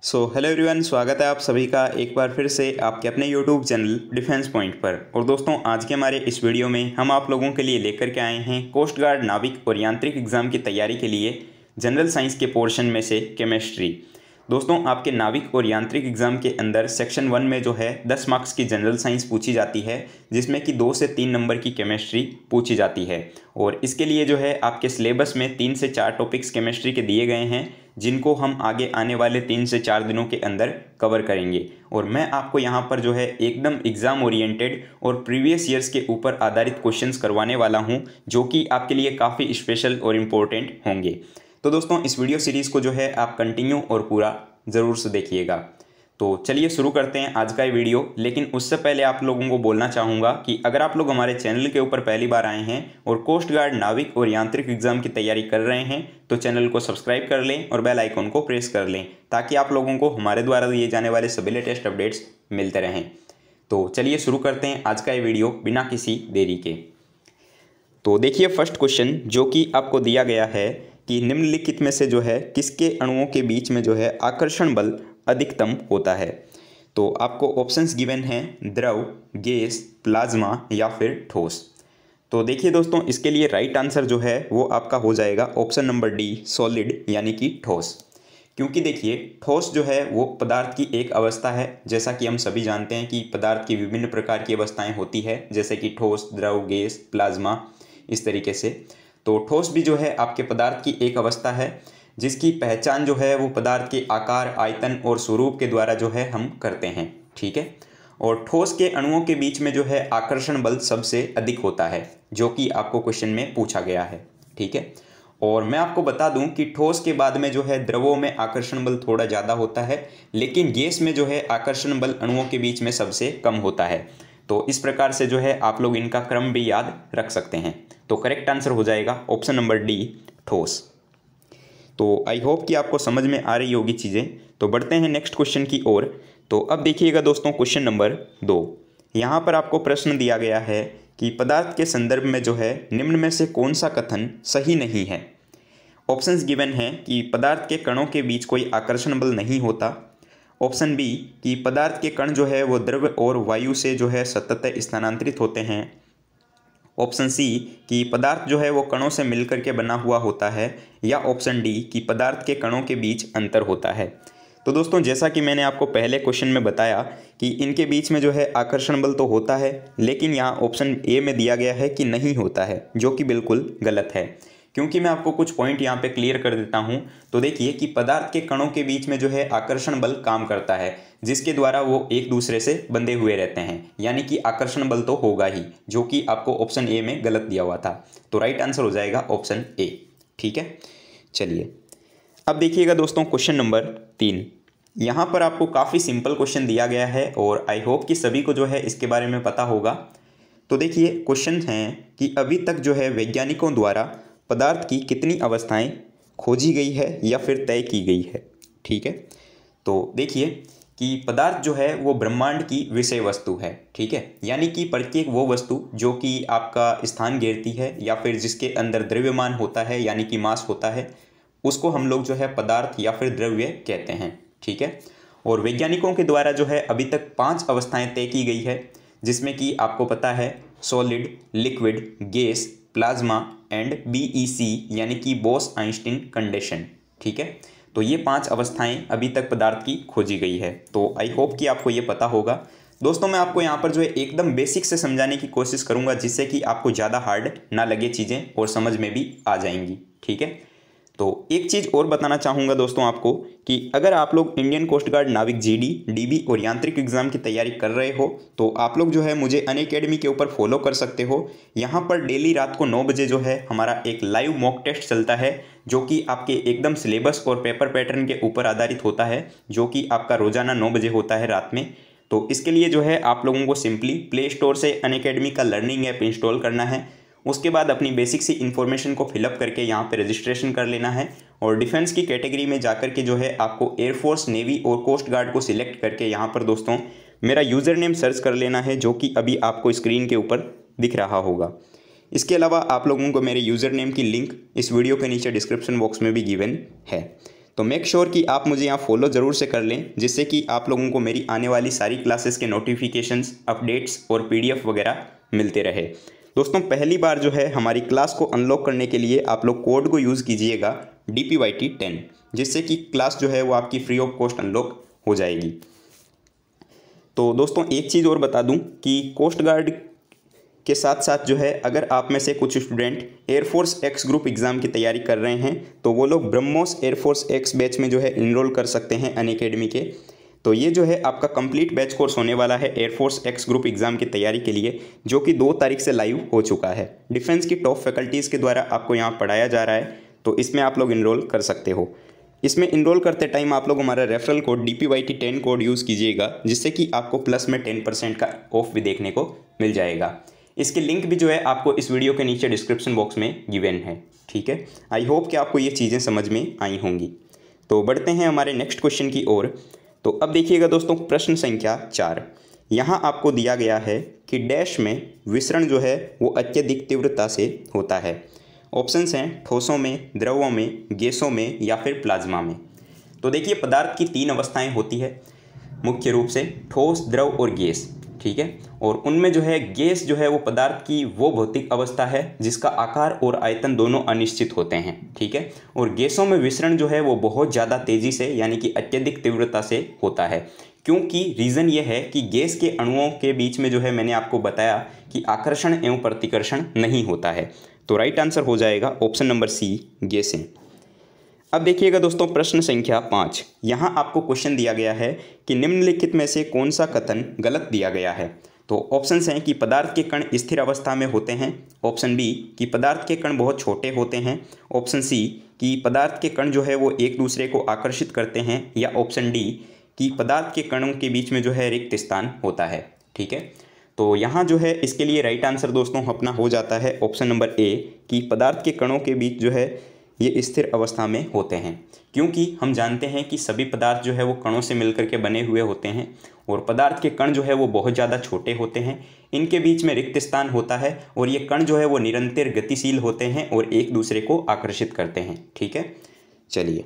Hello everyone, स्वागत है आप सभी का एक बार फिर से आपके अपने यूट्यूब चैनल डिफेंस पॉइंट पर। और दोस्तों, आज के हमारे इस वीडियो में हम आप लोगों के लिए लेकर के आए हैं कोस्ट गार्ड नाविक और यांत्रिक एग्ज़ाम की तैयारी के लिए जनरल साइंस के पोर्शन में से केमिस्ट्री। दोस्तों, आपके नाविक और यांत्रिक एग्ज़ाम के अंदर सेक्शन 1 में जो है 10 मार्क्स की जनरल साइंस पूछी जाती है, जिसमें कि 2 से 3 नंबर की केमिस्ट्री पूछी जाती है। और इसके लिए जो है आपके सिलेबस में 3 से 4 टॉपिक्स केमिस्ट्री के दिए गए हैं, जिनको हम आगे आने वाले 3 से 4 दिनों के अंदर कवर करेंगे। और मैं आपको यहाँ पर जो है एकदम एग्ज़ाम ओरिएंटेड और प्रीवियस ईयर्स के ऊपर आधारित क्वेश्चंस करवाने वाला हूँ, जो कि आपके लिए काफ़ी स्पेशल और इम्पोर्टेंट होंगे। तो दोस्तों, इस वीडियो सीरीज़ को जो है आप कंटिन्यू और पूरा ज़रूर से देखिएगा। तो चलिए शुरू करते हैं आज का ये वीडियो। लेकिन उससे पहले आप लोगों को बोलना चाहूँगा कि अगर आप लोग हमारे चैनल के ऊपर पहली बार आए हैं और कोस्ट गार्ड नाविक और यांत्रिक एग्ज़ाम की तैयारी कर रहे हैं, तो चैनल को सब्सक्राइब कर लें और बेल आइकन को प्रेस कर लें, ताकि आप लोगों को हमारे द्वारा दिए जाने वाले सभी लेटेस्ट अपडेट्स मिलते रहें। तो चलिए शुरू करते हैं आज का ये वीडियो बिना किसी देरी के। तो देखिए, फर्स्ट क्वेश्चन जो कि आपको दिया गया है कि निम्नलिखित में से जो है किसके अणुओं के बीच में जो है आकर्षण बल अधिकतम होता है। तो आपको ऑप्शंस गिवन हैं द्रव, गैस, प्लाज्मा या फिर ठोस। तो देखिए दोस्तों, इसके लिए राइट आंसर जो है वो आपका हो जाएगा ऑप्शन नंबर डी, सॉलिड, यानी कि ठोस। क्योंकि देखिए, ठोस जो है वो पदार्थ की एक अवस्था है। जैसा कि हम सभी जानते हैं कि पदार्थ की विभिन्न प्रकार की अवस्थाएं होती है, जैसे कि ठोस, द्रव, गैस, प्लाज्मा, इस तरीके से। तो ठोस भी जो है आपके पदार्थ की एक अवस्था है, जिसकी पहचान जो है वो पदार्थ के आकार, आयतन और स्वरूप के द्वारा जो है हम करते हैं। ठीक है। और ठोस के अणुओं के बीच में जो है आकर्षण बल सबसे अधिक होता है, जो कि आपको क्वेश्चन में पूछा गया है। ठीक है। और मैं आपको बता दूं कि ठोस के बाद में जो है द्रवों में आकर्षण बल थोड़ा ज़्यादा होता है, लेकिन गैस में जो है आकर्षण बल अणुओं के बीच में सबसे कम होता है। तो इस प्रकार से जो है आप लोग इनका क्रम भी याद रख सकते हैं। तो करेक्ट आंसर हो जाएगा ऑप्शन नंबर डी, ठोस। तो आई होप कि आपको समझ में आ रही होगी चीज़ें। तो बढ़ते हैं नेक्स्ट क्वेश्चन की ओर। तो अब देखिएगा दोस्तों, क्वेश्चन नंबर 2। यहाँ पर आपको प्रश्न दिया गया है कि पदार्थ के संदर्भ में जो है निम्न में से कौन सा कथन सही नहीं है। ऑप्शंस गिवन हैं कि पदार्थ के कणों के बीच कोई आकर्षण बल नहीं होता। ऑप्शन बी कि पदार्थ के कण जो है वो द्रव और वायु से जो है सतत स्थानांतरित होते हैं। ऑप्शन सी कि पदार्थ जो है वो कणों से मिलकर के बना हुआ होता है। या ऑप्शन डी कि पदार्थ के कणों के बीच अंतर होता है। तो दोस्तों, जैसा कि मैंने आपको पहले क्वेश्चन में बताया कि इनके बीच में जो है आकर्षण बल तो होता है, लेकिन यहाँ ऑप्शन ए में दिया गया है कि नहीं होता है, जो कि बिल्कुल गलत है। क्योंकि मैं आपको कुछ पॉइंट यहाँ पे क्लियर कर देता हूँ। तो देखिए कि पदार्थ के कणों के बीच में जो है आकर्षण बल काम करता है, जिसके द्वारा वो एक दूसरे से बंधे हुए रहते हैं, यानी कि आकर्षण बल तो होगा ही, जो कि आपको ऑप्शन ए में गलत दिया हुआ था। तो राइट आंसर हो जाएगा ऑप्शन ए। ठीक है। चलिए अब देखिएगा दोस्तों, क्वेश्चन नंबर 3। यहाँ पर आपको काफ़ी सिंपल क्वेश्चन दिया गया है और आई होप कि सभी को जो है इसके बारे में पता होगा। तो देखिए, क्वेश्चन है कि अभी तक जो है वैज्ञानिकों द्वारा पदार्थ की कितनी अवस्थाएं खोजी गई है या फिर तय की गई है। ठीक है। तो देखिए कि पदार्थ जो है वो ब्रह्मांड की विषय वस्तु है। ठीक है। यानी कि प्रत्येक वो वस्तु जो कि आपका स्थान घेरती है या फिर जिसके अंदर द्रव्यमान होता है, यानी कि मास होता है, उसको हम लोग जो है पदार्थ या फिर द्रव्य कहते हैं। ठीक है। और वैज्ञानिकों के द्वारा जो है अभी तक 5 अवस्थाएं तय की गई है, जिसमें कि आपको पता है solid, liquid, gas, plasma and BEC, यानी कि बोस आइंस्टीन कंडीशन। ठीक है। तो ये 5 अवस्थाएं अभी तक पदार्थ की खोजी गई है। तो आई होप कि आपको ये पता होगा। दोस्तों, मैं आपको यहाँ पर जो है एकदम बेसिक से समझाने की कोशिश करूँगा, जिससे कि आपको ज़्यादा हार्ड ना लगे चीज़ें और समझ में भी आ जाएंगी। ठीक है। तो एक चीज़ और बताना चाहूँगा दोस्तों आपको कि अगर आप लोग इंडियन कोस्ट गार्ड नाविक GD, DB और यांत्रिक एग्ज़ाम की तैयारी कर रहे हो, तो आप लोग जो है मुझे अनअकैडमी के ऊपर फॉलो कर सकते हो। यहाँ पर डेली रात को 9 बजे जो है हमारा एक लाइव मॉक टेस्ट चलता है, जो कि आपके एकदम सिलेबस और पेपर पैटर्न के ऊपर आधारित होता है, जो कि आपका रोज़ाना 9 बजे होता है रात में। तो इसके लिए जो है आप लोगों को सिंपली प्ले स्टोर से अनअकैडमी का लर्निंग ऐप इंस्टॉल करना है। उसके बाद अपनी बेसिक सी इन्फॉर्मेशन को फिलअप करके यहाँ पे रजिस्ट्रेशन कर लेना है। और डिफेंस की कैटेगरी में जाकर के जो है आपको एयरफोर्स, नेवी और कोस्ट गार्ड को सिलेक्ट करके यहाँ पर दोस्तों मेरा यूज़र नेम सर्च कर लेना है, जो कि अभी आपको स्क्रीन के ऊपर दिख रहा होगा। इसके अलावा आप लोगों को मेरे यूज़र नेम की लिंक इस वीडियो के नीचे डिस्क्रिप्शन बॉक्स में भी गिवन है। तो मेक श्योर कि आप मुझे यहाँ फॉलो ज़रूर से कर लें, जिससे कि आप लोगों को मेरी आने वाली सारी क्लासेस के नोटिफिकेशंस, अपडेट्स और PDF वगैरह मिलते रहे। दोस्तों पहली बार जो है हमारी क्लास को अनलॉक करने के लिए आप लोग कोड को यूज़ कीजिएगा DPYT10, जिससे कि क्लास जो है वो आपकी फ्री ऑफ कॉस्ट अनलॉक हो जाएगी। तो दोस्तों एक चीज़ और बता दूं कि कोस्ट गार्ड के साथ साथ जो है अगर आप में से कुछ student air force x group exam की तैयारी कर रहे हैं तो वो लोग ब्रह्मोस एयरफोर्स एक्स बैच में जो है इनरोल कर सकते हैं अनअकैडमी के। तो ये जो है आपका कंप्लीट बैच कोर्स होने वाला है एयरफोर्स एक्स ग्रुप एग्ज़ाम की तैयारी के लिए, जो कि 2 तारीख से लाइव हो चुका है। डिफेंस की टॉप फैकल्टीज़ के द्वारा आपको यहाँ पढ़ाया जा रहा है, तो इसमें आप लोग इनरोल कर सकते हो। इसमें इनरोल करते टाइम आप लोग हमारा referral code DPYT10 code use कीजिएगा, जिससे कि आपको प्लस में 10% का ऑफ भी देखने को मिल जाएगा। इसकी लिंक भी जो है आपको इस वीडियो के नीचे डिस्क्रिप्शन बॉक्स में गिवन है, ठीक है। आई होप कि आपको ये चीज़ें समझ में आई होंगी। तो बढ़ते हैं हमारे नेक्स्ट क्वेश्चन की ओर। तो अब देखिएगा दोस्तों प्रश्न संख्या 4। यहाँ आपको दिया गया है कि डैश में विसरण जो है वो अत्यधिक तीव्रता से होता है। ऑप्शंस हैं ठोसों में, द्रवों में, गैसों में या फिर प्लाज्मा में। तो देखिए पदार्थ की 3 अवस्थाएं होती है मुख्य रूप से, ठोस, द्रव और गैस, ठीक है। और उनमें जो है गैस जो है वो पदार्थ की वो भौतिक अवस्था है जिसका आकार और आयतन दोनों अनिश्चित होते हैं, ठीक है। और गैसों में विसरण जो है वो बहुत ज़्यादा तेज़ी से यानी कि अत्यधिक तीव्रता से होता है, क्योंकि रीज़न ये है कि गैस के अणुओं के बीच में जो है मैंने आपको बताया कि आकर्षण एवं प्रतिकर्षण नहीं होता है। तो राइट आंसर हो जाएगा ऑप्शन नंबर सी, गैसें। अब देखिएगा दोस्तों प्रश्न संख्या 5। यहाँ आपको क्वेश्चन दिया गया है कि निम्नलिखित में से कौन सा कथन गलत दिया गया है। तो ऑप्शंस हैं कि पदार्थ के कण स्थिर अवस्था में होते हैं, ऑप्शन बी कि पदार्थ के कण बहुत छोटे होते हैं, ऑप्शन सी कि पदार्थ के कण जो है वो एक दूसरे को आकर्षित करते हैं, या ऑप्शन डी कि पदार्थ के कणों के बीच में जो है रिक्त स्थान होता है, ठीक है। तो यहाँ जो है इसके लिए राइट आंसर दोस्तों अपना हो जाता है ऑप्शन नंबर ए कि पदार्थ के कणों के बीच जो है ये स्थिर अवस्था में होते हैं, क्योंकि हम जानते हैं कि सभी पदार्थ जो है वो कणों से मिलकर के बने हुए होते हैं और पदार्थ के कण जो है वो बहुत ज़्यादा छोटे होते हैं, इनके बीच में रिक्त स्थान होता है और ये कण जो है वो निरंतर गतिशील होते हैं और एक दूसरे को आकर्षित करते हैं, ठीक है। चलिए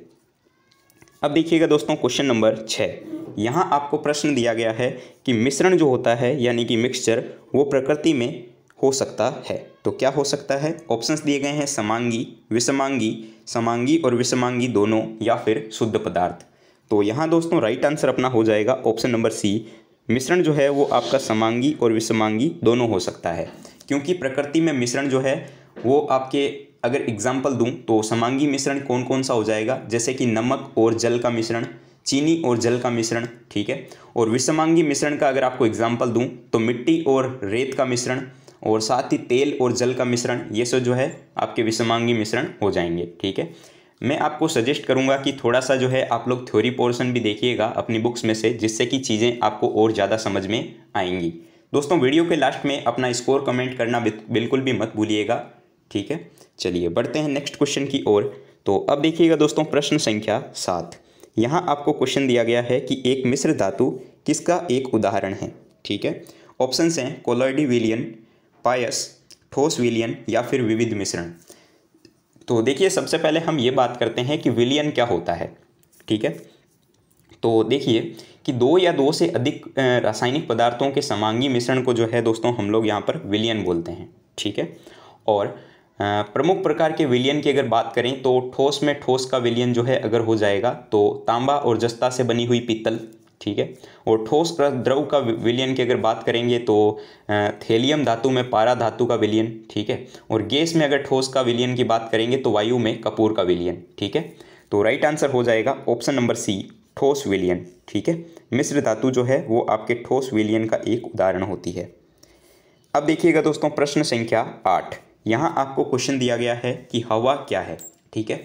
अब देखिएगा दोस्तों क्वेश्चन नंबर 6। यहाँ आपको प्रश्न दिया गया है कि मिश्रण जो होता है यानी कि मिक्सचर वो प्रकृति में हो सकता है, तो क्या हो सकता है। ऑप्शंस दिए गए हैं समांगी, विषमांगी, समांगी और विषमांगी दोनों, या फिर शुद्ध पदार्थ। तो यहाँ दोस्तों राइट आंसर अपना हो जाएगा ऑप्शन नंबर सी, मिश्रण जो है वो आपका समांगी और विषमांगी दोनों हो सकता है, क्योंकि प्रकृति में मिश्रण जो है वो आपके, अगर एग्जाम्पल दूँ तो समांगी मिश्रण कौन कौन सा हो जाएगा, जैसे कि नमक और जल का मिश्रण, चीनी और जल का मिश्रण, ठीक है। और विषमांगी मिश्रण का अगर आपको एग्जाम्पल दूँ तो मिट्टी और रेत का मिश्रण, और साथ ही तेल और जल का मिश्रण, ये सब जो है आपके विषमांगी मिश्रण हो जाएंगे, ठीक है। मैं आपको सजेस्ट करूंगा कि थोड़ा सा जो है आप लोग थ्योरी पोर्शन भी देखिएगा अपनी बुक्स में से, जिससे कि चीज़ें आपको और ज़्यादा समझ में आएंगी। दोस्तों वीडियो के लास्ट में अपना स्कोर कमेंट करना बिल्कुल भी मत भूलिएगा, ठीक है। चलिए बढ़ते हैं नेक्स्ट क्वेश्चन की ओर। तो अब देखिएगा दोस्तों प्रश्न संख्या 7। यहाँ आपको क्वेश्चन दिया गया है कि एक मिश्र धातु किसका एक उदाहरण है, ठीक है। ऑप्शंस हैं कोलॉइडी विलयन, पायस, ठोस विलयन या फिर विविध मिश्रण। तो देखिए सबसे पहले हम ये बात करते हैं कि विलयन क्या होता है, ठीक है। तो देखिए कि 2 या 2 से अधिक रासायनिक पदार्थों के समांगी मिश्रण को जो है दोस्तों हम लोग यहाँ पर विलयन बोलते हैं, ठीक है। और प्रमुख प्रकार के विलयन की अगर बात करें तो ठोस में ठोस का विलयन जो है अगर हो जाएगा तो तांबा और जस्ता से बनी हुई पीतल, ठीक है। और ठोस द्रव का विलयन की अगर बात करेंगे तो थेलियम धातु में पारा धातु का विलयन, ठीक है। और गैस में अगर ठोस का विलयन की बात करेंगे तो वायु में कपूर का विलयन, ठीक है। तो राइट आंसर हो जाएगा ऑप्शन नंबर सी, ठोस विलयन, ठीक है। मिश्र धातु जो है वो आपके ठोस विलयन का एक उदाहरण होती है। अब देखिएगा दोस्तों प्रश्न संख्या 8। यहाँ आपको क्वेश्चन दिया गया है कि हवा क्या है, ठीक है।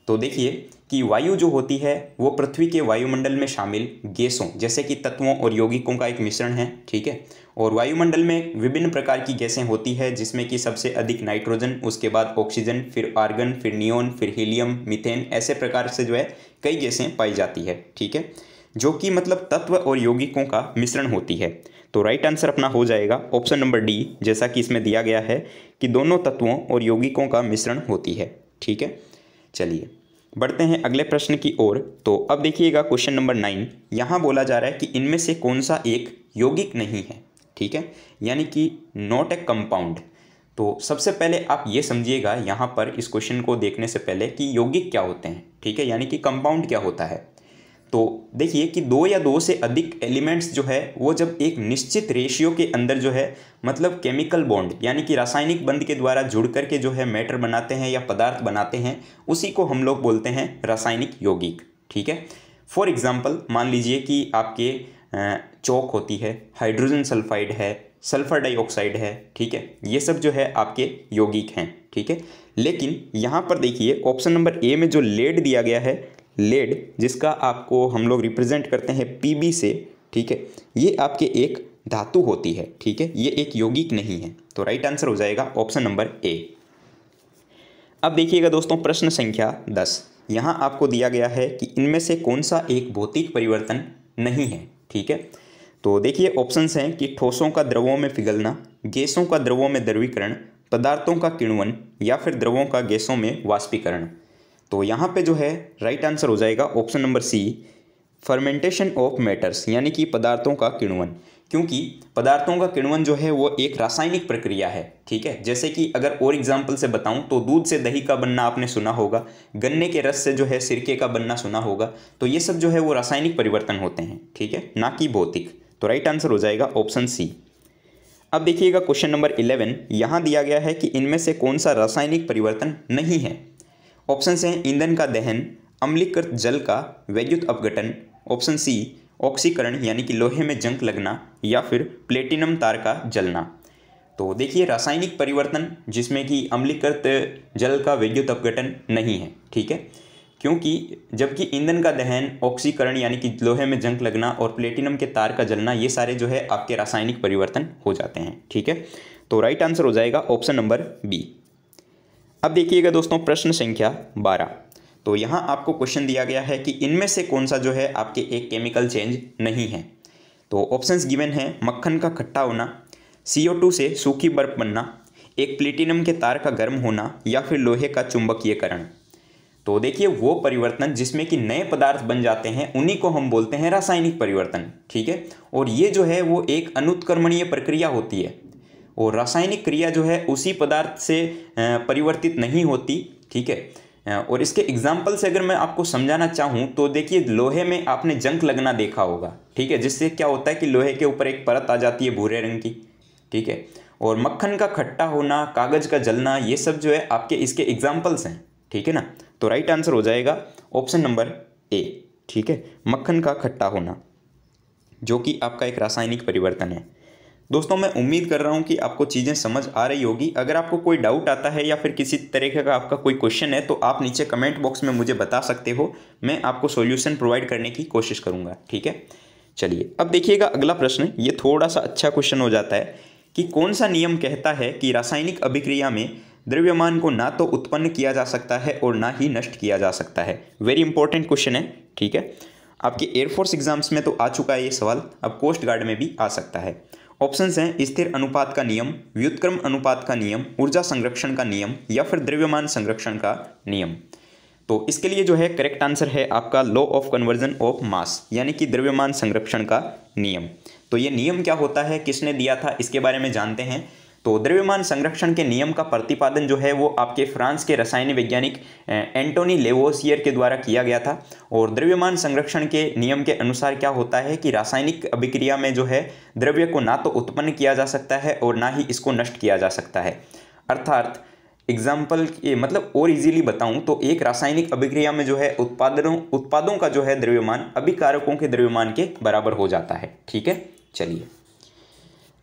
तो देखिए कि वायु जो होती है वो पृथ्वी के वायुमंडल में शामिल गैसों जैसे कि तत्वों और यौगिकों का एक मिश्रण है, ठीक है। और वायुमंडल में विभिन्न प्रकार की गैसें होती है, जिसमें कि सबसे अधिक नाइट्रोजन, उसके बाद ऑक्सीजन, फिर आर्गन, फिर नियोन, फिर हीलियम, मीथेन, ऐसे प्रकार से जो है कई गैसें पाई जाती है, ठीक है, जो कि मतलब तत्व और यौगिकों का मिश्रण होती है। तो राइट आंसर अपना हो जाएगा ऑप्शन नंबर डी, जैसा कि इसमें दिया गया है कि दोनों तत्वों और यौगिकों का मिश्रण होती है, ठीक है। चलिए बढ़ते हैं अगले प्रश्न की ओर। तो अब देखिएगा क्वेश्चन नंबर 9। यहाँ बोला जा रहा है कि इनमें से कौन सा एक यौगिक नहीं है, ठीक है, यानी कि नॉट ए कंपाउंड। तो सबसे पहले आप ये समझिएगा यहाँ पर इस क्वेश्चन को देखने से पहले कि यौगिक क्या होते हैं, ठीक है, यानी कि कंपाउंड क्या होता है। तो देखिए कि दो या दो से अधिक एलिमेंट्स जो है वो जब एक निश्चित रेशियो के अंदर जो है मतलब केमिकल बॉन्ड यानी कि रासायनिक बंध के द्वारा जुड़ करके जो है मैटर बनाते हैं या पदार्थ बनाते हैं, उसी को हम लोग बोलते हैं रासायनिक यौगिक, ठीक है। फॉर एग्जांपल मान लीजिए कि आपके चौक होती है, हाइड्रोजन सल्फाइड है, सल्फर डाइऑक्साइड है, ठीक है, ये सब जो है आपके यौगिक हैं, ठीक है। लेकिन यहाँ पर देखिए ऑप्शन नंबर ए में जो लेड दिया गया है, लेड जिसका आपको हम लोग रिप्रेजेंट करते हैं पीबी से, ठीक है, ये आपके एक धातु होती है, ठीक है, ये एक यौगिक नहीं है। तो राइट आंसर हो जाएगा ऑप्शन नंबर ए। अब देखिएगा दोस्तों प्रश्न संख्या 10। यहाँ आपको दिया गया है कि इनमें से कौन सा एक भौतिक परिवर्तन नहीं है, ठीक है। तो देखिए ऑप्शंस हैं कि ठोसों का द्रवों में पिघलना, गैसों का द्रवों में द्रवीकरण, पदार्थों का किण्वन या फिर द्रवों का गैसों में वाष्पीकरण। तो यहाँ पे जो है राइट आंसर हो जाएगा option number C, fermentation of matters, यानी कि पदार्थों का किण्वन। क्योंकि पदार्थों का किण्वन जो है वो एक रासायनिक प्रक्रिया है, ठीक है। जैसे कि अगर और एग्जांपल से बताऊं तो दूध से दही का बनना आपने सुना होगा, गन्ने के रस से जो है सिरके का बनना सुना होगा। तो ये सब जो है वो रासायनिक परिवर्तन होते हैं, ठीक है, ना कि भौतिक। तो राइट आंसर हो जाएगा ऑप्शन सी। अब देखिएगा क्वेश्चन नंबर 11। यहाँ दिया गया है कि इनमें से कौन सा रासायनिक परिवर्तन नहीं है। ऑप्शन हैं ईंधन का दहन, अम्लीकृत जल का वैद्युत अपघटन, ऑप्शन सी ऑक्सीकरण यानी कि लोहे में जंग लगना, या फिर प्लेटिनम तार का जलना। तो देखिए रासायनिक परिवर्तन जिसमें कि अम्लीकृत जल का वैद्युत अपघटन नहीं है, ठीक है, क्योंकि जबकि ईंधन का दहन, ऑक्सीकरण यानी कि लोहे में जंग लगना और प्लेटिनम के तार का जलना, ये सारे जो है आपके रासायनिक परिवर्तन हो जाते हैं, ठीक है। तो राइट आंसर हो जाएगा ऑप्शन नंबर बी। अब देखिएगा दोस्तों प्रश्न संख्या 12। तो यहाँ आपको क्वेश्चन दिया गया है कि इनमें से कौन सा जो है आपके एक केमिकल चेंज नहीं है। तो ऑप्शंस गिवन हैं मक्खन का खट्टा होना, CO2 से सूखी बर्फ बनना, एक प्लेटिनम के तार का गर्म होना, या फिर लोहे का चुंबकीयकरण। तो देखिए वो परिवर्तन जिसमें कि नए पदार्थ बन जाते हैं उन्हीं को हम बोलते हैं रासायनिक परिवर्तन, ठीक है। और ये जो है वो एक अनुत्क्रमणीय प्रक्रिया होती है और रासायनिक क्रिया जो है उसी पदार्थ से परिवर्तित नहीं होती, ठीक है। और इसके एग्जाम्पल से अगर मैं आपको समझाना चाहूँ तो देखिए लोहे में आपने जंग लगना देखा होगा, ठीक है, जिससे क्या होता है कि लोहे के ऊपर एक परत आ जाती है भूरे रंग की, ठीक है। और मक्खन का खट्टा होना, कागज का जलना, ये सब जो है आपके इसके एग्जाम्पल्स हैं, ठीक है ना। तो राइट आंसर हो जाएगा ऑप्शन नंबर ए, ठीक है, मक्खन का खट्टा होना, जो कि आपका एक रासायनिक परिवर्तन है। दोस्तों मैं उम्मीद कर रहा हूं कि आपको चीज़ें समझ आ रही होगी। अगर आपको कोई डाउट आता है या फिर किसी तरीके का आपका कोई क्वेश्चन है तो आप नीचे कमेंट बॉक्स में मुझे बता सकते हो, मैं आपको सॉल्यूशन प्रोवाइड करने की कोशिश करूंगा, ठीक है। चलिए अब देखिएगा अगला प्रश्न, ये थोड़ा सा अच्छा क्वेश्चन हो जाता है कि कौन सा नियम कहता है कि रासायनिक अभिक्रिया में द्रव्यमान को ना तो उत्पन्न किया जा सकता है और ना ही नष्ट किया जा सकता है। वेरी इंपॉर्टेंट क्वेश्चन है, ठीक है, आपके एयरफोर्स एग्जाम्स में तो आ चुका है ये सवाल, अब कोस्ट गार्ड में भी आ सकता है। ऑप्शंस हैं स्थिर अनुपात का नियम, व्युत्क्रम अनुपात का नियम, ऊर्जा संरक्षण का नियम, या फिर द्रव्यमान संरक्षण का नियम। तो इसके लिए जो है करेक्ट आंसर है आपका law of conversion of mass, यानी कि द्रव्यमान संरक्षण का नियम। तो ये नियम क्या होता है, किसने दिया था, इसके बारे में जानते हैं। तो द्रव्यमान संरक्षण के नियम का प्रतिपादन जो है वो आपके फ्रांस के रसायन वैज्ञानिक एंटोनी लेवोसियर के द्वारा किया गया था। और द्रव्यमान संरक्षण के नियम के अनुसार क्या होता है कि रासायनिक अभिक्रिया में जो है द्रव्य को ना तो उत्पन्न किया जा सकता है और ना ही इसको नष्ट किया जा सकता है। अर्थात एग्जाम्पल मतलब और इजीली बताऊं तो एक रासायनिक अभिक्रिया में जो है उत्पादों का जो है द्रव्यमान अभिकारकों के द्रव्यमान के बराबर हो जाता है, ठीक है। चलिए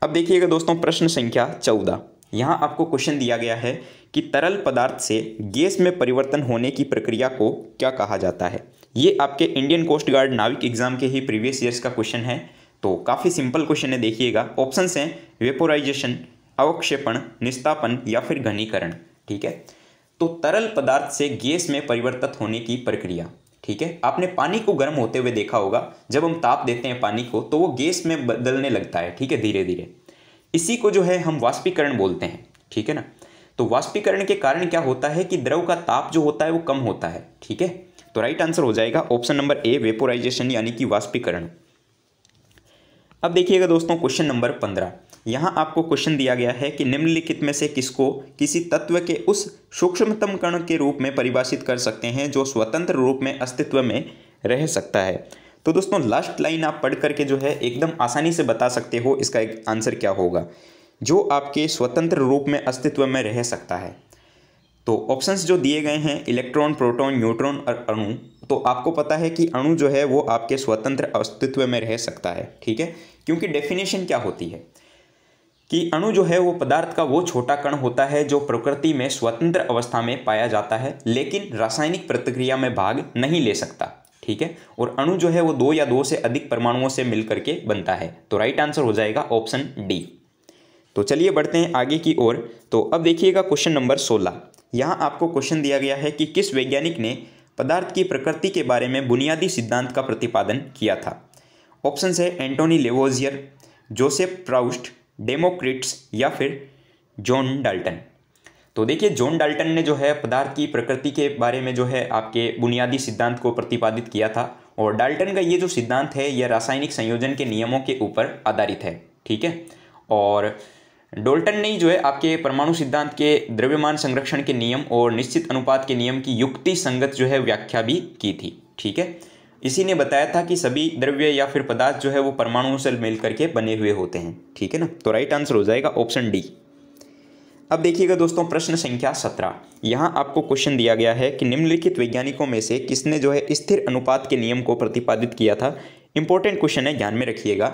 अब देखिएगा दोस्तों प्रश्न संख्या 14। यहाँ आपको क्वेश्चन दिया गया है कि तरल पदार्थ से गैस में परिवर्तन होने की प्रक्रिया को क्या कहा जाता है। ये आपके इंडियन कोस्ट गार्ड नाविक एग्जाम के ही प्रीवियस ईयर्स का क्वेश्चन है। तो काफ़ी सिंपल क्वेश्चन है, देखिएगा। ऑप्शंस हैं वेपोराइजेशन, अवक्षेपण, निस्तापन, या फिर घनीकरण, ठीक है। तो तरल पदार्थ से गैस में परिवर्तित होने की प्रक्रिया, ठीक है। आपने पानी को गर्म होते हुए देखा होगा, जब हम ताप देते हैं पानी को तो वो गैस में बदलने लगता है, ठीक है, धीरे धीरे। इसी को जो है हम वाष्पीकरण बोलते हैं, ठीक है ना। तो वाष्पीकरण के कारण क्या होता है कि द्रव का ताप जो होता है वो कम होता है। ठीक है, तो राइट आंसर हो जाएगा ऑप्शन नंबर ए, वेपोराइजेशन यानी कि वाष्पीकरण। अब देखिएगा दोस्तों क्वेश्चन नंबर 15। यहाँ आपको क्वेश्चन दिया गया है कि निम्नलिखित में से किसको किसी तत्व के उस सूक्ष्मतम कण के रूप में परिभाषित कर सकते हैं जो स्वतंत्र रूप में अस्तित्व में रह सकता है। तो दोस्तों लास्ट लाइन आप पढ़ करके जो है एकदम आसानी से बता सकते हो इसका एक आंसर क्या होगा, जो आपके स्वतंत्र रूप में अस्तित्व में रह सकता है। तो ऑप्शंस जो दिए गए हैं इलेक्ट्रॉन, प्रोटॉन, न्यूट्रॉन और अणु, तो आपको पता है कि अणु जो है वो आपके स्वतंत्र अस्तित्व में रह सकता है। ठीक है, क्योंकि डेफिनेशन क्या होती है कि अणु जो है वो पदार्थ का वो छोटा कण होता है जो प्रकृति में स्वतंत्र अवस्था में पाया जाता है लेकिन रासायनिक प्रतिक्रिया में भाग नहीं ले सकता। ठीक है, और अणु जो है वो 2 या 2 से अधिक परमाणुओं से मिलकर के बनता है। तो राइट आंसर हो जाएगा ऑप्शन डी। तो चलिए बढ़ते हैं आगे की ओर। तो अब देखिएगा क्वेश्चन नंबर 16। यहाँ आपको क्वेश्चन दिया गया है कि किस वैज्ञानिक ने पदार्थ की प्रकृति के बारे में बुनियादी सिद्धांत का प्रतिपादन किया था। ऑप्शन है एंटोनी लेवोजियर, जोसेफ प्राउस्ट, डेमोक्रिट्स या फिर जॉन डाल्टन। तो देखिए जॉन डाल्टन ने जो है पदार्थ की प्रकृति के बारे में जो है आपके बुनियादी सिद्धांत को प्रतिपादित किया था, और डाल्टन का ये जो सिद्धांत है यह रासायनिक संयोजन के नियमों के ऊपर आधारित है। ठीक है, और डाल्टन ने जो है आपके परमाणु सिद्धांत के द्रव्यमान संरक्षण के नियम और निश्चित अनुपात के नियम की युक्ति संगत जो है व्याख्या भी की थी। ठीक है, इसी ने बताया था कि सभी द्रव्य या फिर पदार्थ जो है वो परमाणुओं से मिल करके बने हुए होते हैं। ठीक है ना, तो राइट आंसर हो जाएगा ऑप्शन डी। अब देखिएगा दोस्तों प्रश्न संख्या 17। यहाँ आपको क्वेश्चन दिया गया है कि निम्नलिखित वैज्ञानिकों में से किसने जो है स्थिर अनुपात के नियम को प्रतिपादित किया था। इंपॉर्टेंट क्वेश्चन है, ध्यान में रखिएगा।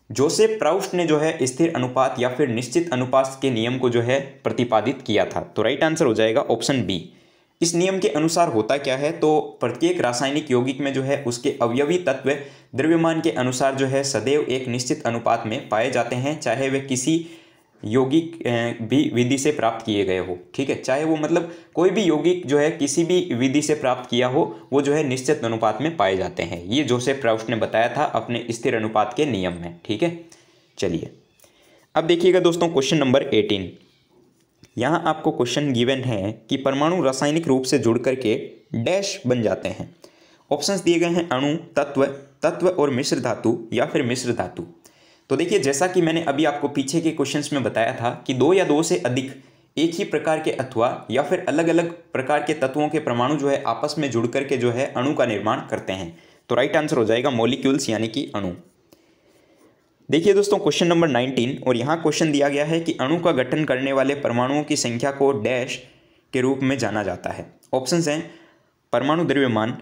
जोसेफ प्राउस्ट ने जो है स्थिर अनुपात या फिर निश्चित अनुपात के नियम को जो है प्रतिपादित किया था। तो राइट आंसर हो जाएगा ऑप्शन बी। इस नियम के अनुसार होता क्या है, तो प्रत्येक रासायनिक यौगिक में जो है उसके अवयवी तत्व द्रव्यमान के अनुसार जो है सदैव एक निश्चित अनुपात में पाए जाते हैं, चाहे वे किसी यौगिक भी विधि से प्राप्त किए गए हो। ठीक है, चाहे वो मतलब कोई भी यौगिक जो है किसी भी विधि से प्राप्त किया हो वो जो है निश्चित अनुपात में पाए जाते हैं। ये जोसेफ प्राउस्ट ने बताया था अपने स्थिर अनुपात के नियम में। ठीक है, चलिए अब देखिएगा दोस्तों क्वेश्चन नंबर 18। यहाँ आपको क्वेश्चन गिवन है कि परमाणु रासायनिक रूप से जुड़ करके डैश बन जाते हैं। ऑप्शंस दिए गए हैं अणु, तत्व और मिश्र धातु या फिर मिश्र धातु। तो देखिए जैसा कि मैंने अभी आपको पीछे के क्वेश्चंस में बताया था कि 2 या 2 से अधिक एक ही प्रकार के अथवा या फिर अलग अलग प्रकार के तत्वों के परमाणु जो है आपस में जुड़ करके जो है अणु का निर्माण करते हैं। तो राइट आंसर हो जाएगा मॉलिक्यूल्स यानी कि अणु। देखिए दोस्तों क्वेश्चन नंबर 19, और यहाँ क्वेश्चन दिया गया है कि अणु का गठन करने वाले परमाणुओं की संख्या को डैश के रूप में जाना जाता है। ऑप्शंस हैं परमाणु द्रव्यमान,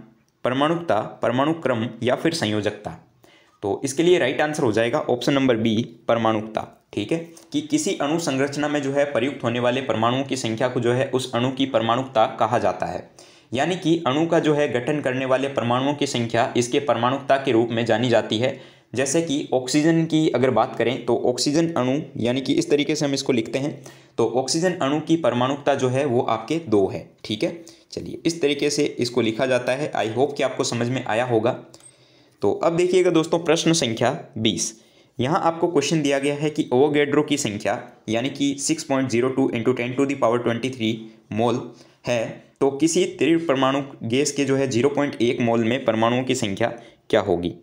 परमाणुकता, परमाणु क्रम या फिर संयोजकता। तो इसके लिए राइट आंसर हो जाएगा ऑप्शन नंबर बी, परमाणुकता। ठीक है, कि किसी अणु संरचना में जो है प्रयुक्त होने वाले परमाणुओं की संख्या को जो है उस अणु की परमाणुकता कहा जाता है। यानी कि अणु का जो है गठन करने वाले परमाणुओं की संख्या इसके परमाणुकता के रूप में जानी जाती है। जैसे कि ऑक्सीजन की अगर बात करें तो ऑक्सीजन अणु यानी कि इस तरीके से हम इसको लिखते हैं, तो ऑक्सीजन अणु की परमाणुकता जो है वो आपके 2 है। ठीक है, चलिए इस तरीके से इसको लिखा जाता है। आई होप कि आपको समझ में आया होगा। तो अब देखिएगा दोस्तों प्रश्न संख्या 20। यहाँ आपको क्वेश्चन दिया गया है कि एवोगैड्रो की संख्या यानी कि 6.02 × 10⁻23 मोल है, तो किसी त्रिपरमाणु गैस के जो है 0.1 मोल में परमाणुओं की संख्या क्या होगी।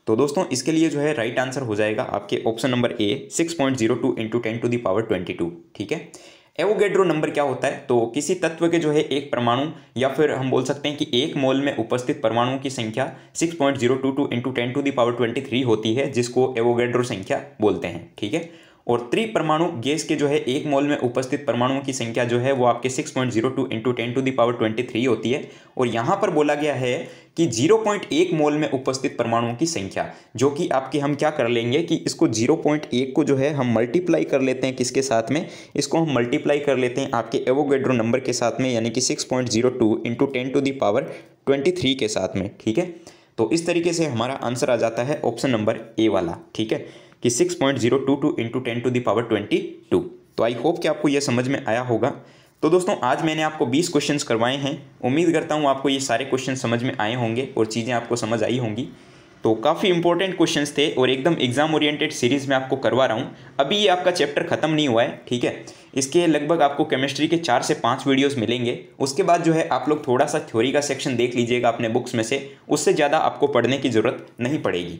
तो दोस्तों इसके लिए जो है राइट आंसर हो जाएगा आपके ऑप्शन नंबर ए, 6.02 × 10⁻22। ठीक है, एवोगैड्रो नंबर क्या होता है, तो किसी तत्व के जो है एक परमाणु या फिर हम बोल सकते हैं कि 1 मोल में उपस्थित परमाणुओं की संख्या 6.022 × 10⁻23 होती है, जिसको एवोगैड्रो संख्या बोलते हैं। ठीक है, और त्रिपरमाणु गैस के जो है 1 मोल में उपस्थित परमाणुओं की संख्या जो है वो आपके 6.02 × 10⁻23 होती है। और यहाँ पर बोला गया है कि 0.1 मोल में उपस्थित परमाणुओं की संख्या, जो कि आपके हम क्या कर लेंगे कि इसको 0.1 को जो है हम मल्टीप्लाई कर लेते हैं किसके साथ में, इसको हम मल्टीप्लाई कर लेते हैं आपके एवोगैड्रो नंबर के साथ में, यानी कि 6.02 × 10⁻23 के साथ में। ठीक है, तो इस तरीके से हमारा आंसर आ जाता है ऑप्शन नंबर ए वाला। ठीक है, कि 6.022 × 10⁻22। तो आई होप कि आपको यह समझ में आया होगा। तो दोस्तों आज मैंने आपको 20 क्वेश्चंस करवाए हैं। उम्मीद करता हूँ आपको ये सारे क्वेश्चन समझ में आए होंगे और चीज़ें आपको समझ आई होंगी। तो काफ़ी इंपॉर्टेंट क्वेश्चंस थे और एकदम एग्जाम ओरिएंटेड सीरीज़ में आपको करवा रहा हूँ। अभी ये आपका चैप्टर ख़त्म नहीं हुआ है, ठीक है। इसके लगभग आपको केमिस्ट्री के 4 से 5 वीडियोस मिलेंगे। उसके बाद जो है आप लोग थोड़ा सा थ्योरी का सेक्शन देख लीजिएगा अपने बुक्स में से, उससे ज़्यादा आपको पढ़ने की ज़रूरत नहीं पड़ेगी।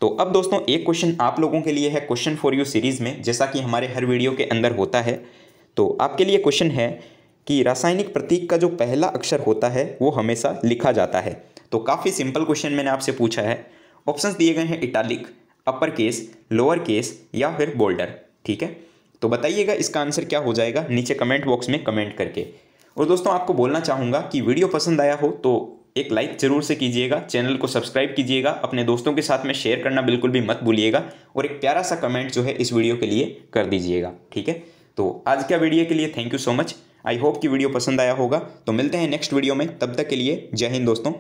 तो अब दोस्तों एक क्वेश्चन आप लोगों के लिए है क्वेश्चन फॉर यू सीरीज़ में, जैसा कि हमारे हर वीडियो के अंदर होता है। तो आपके लिए क्वेश्चन है कि रासायनिक प्रतीक का जो पहला अक्षर होता है वो हमेशा लिखा जाता है। तो काफ़ी सिंपल क्वेश्चन मैंने आपसे पूछा है। ऑप्शंस दिए गए हैं italic, upper case, lower case या फिर बोल्डर, ठीक है। तो बताइएगा इसका आंसर क्या हो जाएगा नीचे कमेंट बॉक्स में कमेंट करके। और दोस्तों आपको बोलना चाहूँगा कि वीडियो पसंद आया हो तो एक लाइक ज़रूर से कीजिएगा, चैनल को सब्सक्राइब कीजिएगा, अपने दोस्तों के साथ में शेयर करना बिल्कुल भी मत भूलिएगा और एक प्यारा सा कमेंट जो है इस वीडियो के लिए कर दीजिएगा, ठीक है। तो आज का वीडियो के लिए thank you so much. I hope कि वीडियो पसंद आया होगा। तो मिलते हैं नेक्स्ट वीडियो में, तब तक के लिए जय हिंद दोस्तों।